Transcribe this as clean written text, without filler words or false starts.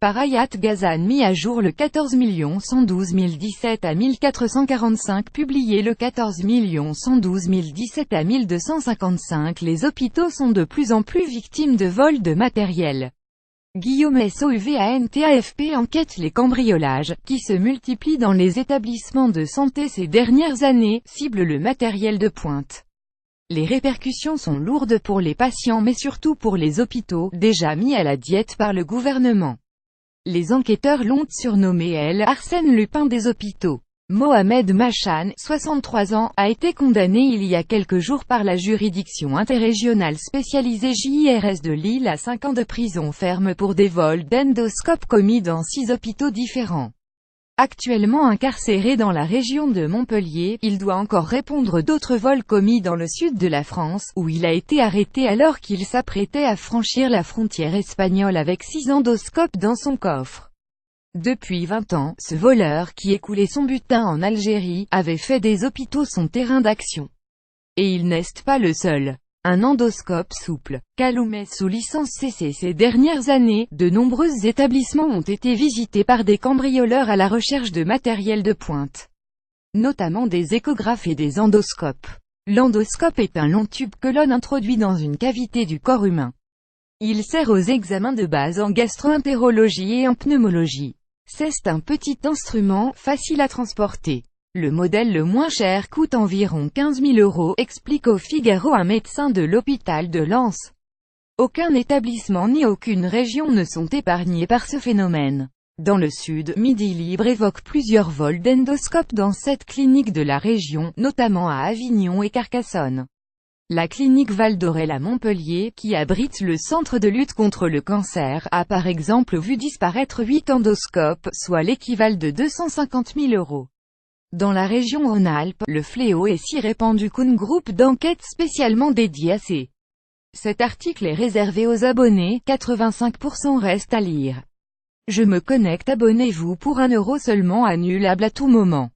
Par Hayat Ghazan, mis à jour le 14 112 017 à 1445, publié le 14 112 017 à 1255. Les hôpitaux sont de plus en plus victimes de vols de matériel. Guillaume SOUVANTAFP enquête les cambriolages, qui se multiplient dans les établissements de santé ces dernières années, ciblent le matériel de pointe. Les répercussions sont lourdes pour les patients mais surtout pour les hôpitaux, déjà mis à la diète par le gouvernement. Les enquêteurs l'ont surnommé Arsène Lupin des hôpitaux. Mohamed Machan, 63 ans, a été condamné il y a quelques jours par la juridiction interrégionale spécialisée JIRS de Lille à 5 ans de prison ferme pour des vols d'endoscopes commis dans 6 hôpitaux différents. Actuellement incarcéré dans la région de Montpellier, il doit encore répondre d'autres vols commis dans le sud de la France, où il a été arrêté alors qu'il s'apprêtait à franchir la frontière espagnole avec 6 endoscopes dans son coffre. Depuis 20 ans, ce voleur, qui écoulait son butin en Algérie, avait fait des hôpitaux son terrain d'action. Et il n'est pas le seul. Un endoscope souple, Calumet sous licence CC. Ces dernières années, de nombreux établissements ont été visités par des cambrioleurs à la recherche de matériel de pointe. Notamment des échographes et des endoscopes. L'endoscope est un long tube que l'on introduit dans une cavité du corps humain. Il sert aux examens de base en gastro-entérologie et en pneumologie. C'est un petit instrument, facile à transporter. Le modèle le moins cher coûte environ 15 000 €, explique au Figaro un médecin de l'hôpital de Lens. Aucun établissement ni aucune région ne sont épargnés par ce phénomène. Dans le sud, Midi Libre évoque plusieurs vols d'endoscopes dans 7 cliniques de la région, notamment à Avignon et Carcassonne. La clinique Val d'Orel à Montpellier, qui abrite le centre de lutte contre le cancer, a par exemple vu disparaître 8 endoscopes, soit l'équivalent de 250 000 €. Dans la région Rhône-Alpes, le fléau est si répandu qu'un groupe d'enquête spécialement dédié à Cet article est réservé aux abonnés, 85% reste à lire. Je me connecte, abonnez-vous pour 1 € seulement, annulable à tout moment.